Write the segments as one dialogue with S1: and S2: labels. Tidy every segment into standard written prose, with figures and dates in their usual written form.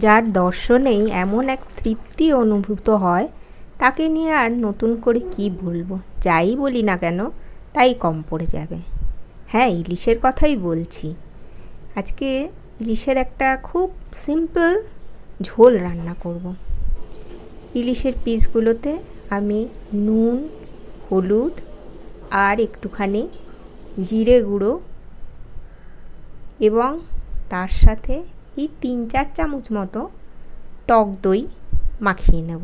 S1: যার দর্শনেই এমন এক তৃপ্তি অনুভূত হয়, তাকে নিয়ে আর নতুন করে কি বলবো। যাই বলি না কেন তাই কম পড়ে যাবে। হ্যাঁ, ইলিশের কথাই বলছি। আজকে ইলিশের একটা খুব সিম্পল ঝোল রান্না করব। ইলিশের পিসগুলোতে আমি নুন, হলুদ আর একটুখানি জিরে গুঁড়ো এবং তার সাথে এই 3-4 চামচ মতো টক দই মাখিয়ে নেব।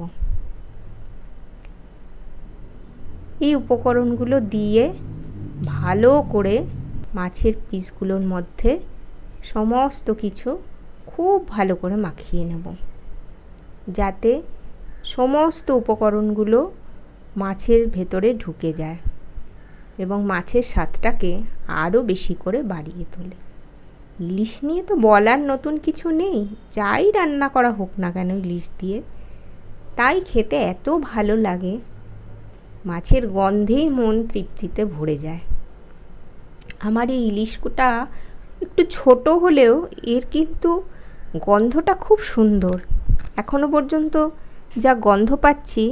S1: এই উপকরণগুলো দিয়ে ভালো করে মাছের পিসগুলোর মধ্যে সমস্ত কিছু খুব ভালো করে মাখিয়ে নেব, যাতে সমস্ত উপকরণগুলো মাছের ভেতরে ঢুকে যায় এবং মাছের স্বাদটাকে আরও বেশি করে বাড়িয়ে তোলে। ইলিশ নিয়ে তো বলার নতুন কিছু নেই, যাই রান্না করা হোক না কেন ইলিশ দিয়ে, তাই খেতে এত ভালো লাগে। মাছের গন্ধেই মন তৃপ্তিতে ভরে যায়। আমার এই ইলিশটা একটু ছোট হলেও এর কিন্তু গন্ধটা খুব সুন্দর। এখনো পর্যন্ত যা গন্ধ পাচ্ছি,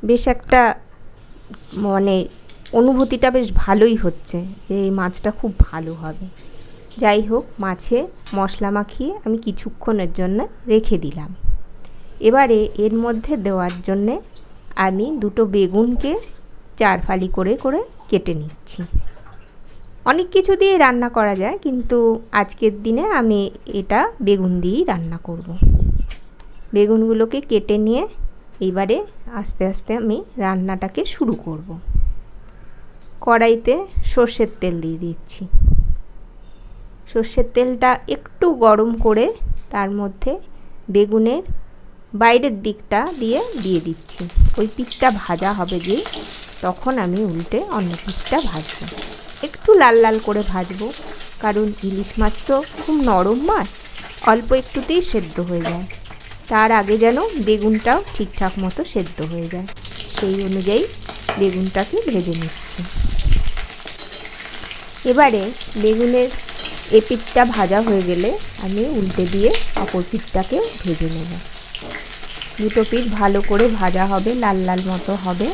S1: বেশ একটা অনুভূতিটা বেশ ভালোই হচ্ছে যে এই মাছটা খুব ভালো হবে। যাই হোক, মাছে মশলা মাখিয়ে আমি কিছুক্ষণের জন্য রেখে দিলাম। এবারে এর মধ্যে দেওয়ার জন্যে আমি 2টো বেগুনকে 4 ফালি করে করে কেটে নিচ্ছি। অনেক কিছু দিয়ে রান্না করা যায়, কিন্তু আজকের দিনে আমি এটা বেগুন দিয়েই রান্না করব। বেগুনগুলোকে কেটে নিয়ে এবারে আস্তে আস্তে আমি রান্নাটাকে শুরু করব। কড়াইতে সর্ষের তেল দিয়ে দিচ্ছি। সর্ষের তেলটা একটু গরম করে তার মধ্যে বেগুনের বাইরের দিকটা দিয়ে দিচ্ছি। ওই পিঠটা ভাজা হবে যে, তখন আমি উল্টে অন্য পিঠটা ভাজবো। একটু লাল লাল করে ভাজবো, কারণ ইলিশ মাছ তো খুব নরম মাছ, অল্প একটুতেই সেদ্ধ হয়ে যায়। তার আগে যেন বেগুনটাও ঠিকঠাক মতো সেদ্ধ হয়ে যায়, সেই অনুযায়ী বেগুনটাকে ভেজে নিচ্ছি। এবারে বেগুনের পিঠটা ভাজা হয়ে গেলে আমি উল্টে দিয়ে অপর পিঠটাকে ভেজে নেব। 2টো পিঠ ভালো করে ভাজা হবে, লাল লাল মতো হবে।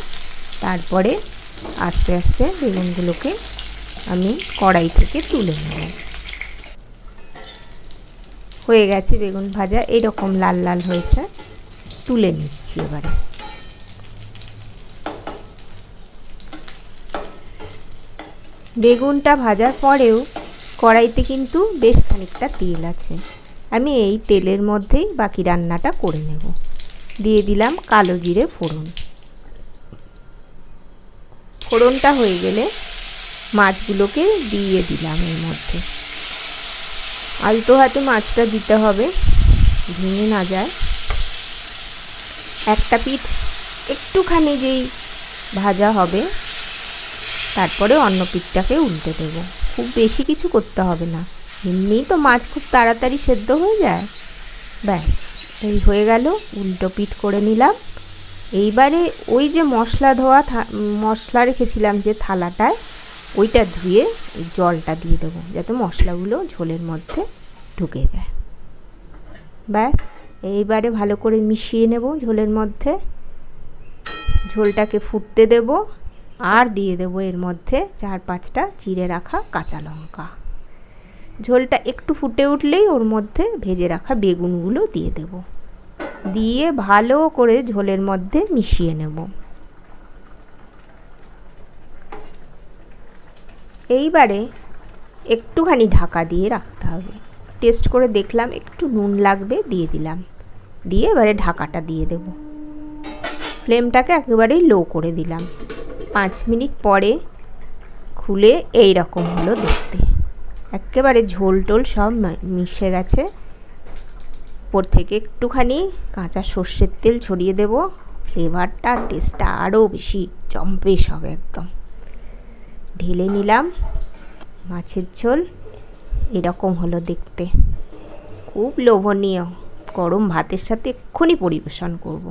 S1: তারপরে আস্তে আস্তে বেগুনগুলোকে আমি কড়াই থেকে তুলে নেব। হয়ে গেছে বেগুন ভাজা, এরকম লাল লাল হয়েছে, তুলে নিচ্ছি। এবারে বেগুনটা ভাজার পরেও কড়াইতে কিন্তু বেশ খানিকটা তেল আছে। আমি এই তেলের মধ্যেই বাকি রান্নাটা করে নেব। দিয়ে দিলাম কালো জিরে ফোড়ন। ফোড়নটা হয়ে গেলে মাছগুলোকে দিয়ে দিলাম এর মধ্যে। আলতো হাতে মাছটা দিতে হবে, ভেঙে না যায়। একটা পিঠ একটুখানি যেই ভাজা হবে, তারপরে অন্য পিঠটাকে উল্টে দেবো। খুব বেশি কিছু করতে হবে না, এমনিই তো মাছ খুব তাড়াতাড়ি সেদ্ধ হয়ে যায়। ব্যাস, এই হয়ে গেল। উল্টো পিঠ করে নিলাম। এইবারে ওই যে মশলা রেখেছিলাম যে থালাটায়, ওইটা ধুয়ে জলটা দিয়ে দেবো, যাতে মশলাগুলো ঝোলের মধ্যে ঢুকে যায়। ব্যাস, এইবারে ভালো করে মিশিয়ে নেব ঝোলের মধ্যে। ঝোলটাকে ফুটতে দেব, আর দিয়ে দেবো এর মধ্যে 4-5টা চিড়ে রাখা কাঁচা লঙ্কা। ঝোলটা একটু ফুটে উঠলেই ওর মধ্যে ভেজে রাখা বেগুনগুলো দিয়ে দেব। দিয়ে ভালো করে ঝোলের মধ্যে মিশিয়ে নেব। এইবারে একটুখানি ঢাকা দিয়ে রাখতে হবে। টেস্ট করে দেখলাম একটু নুন লাগবে, দিয়ে দিলাম। দিয়ে এবারে ঢাকাটা দিয়ে দেব। ফ্লেমটাকে একেবারেই লো করে দিলাম। 5 মিনিট পরে খুলে এই রকম হলো দেখতে। একেবারে ঝোল টোল সব মিশে গেছে। উপর থেকে একটুখানি কাঁচা সর্ষের তেল ছড়িয়ে দেব। ফ্লেভারটা, টেস্টটা আরও বেশি জম্পেশ হবে একদম। ঢেলে নিলাম। মাছের ঝোল এরকম হলো দেখতে, খুব লোভনীয়। গরম ভাতের সাথে এক্ষুনি পরিবেশন করব।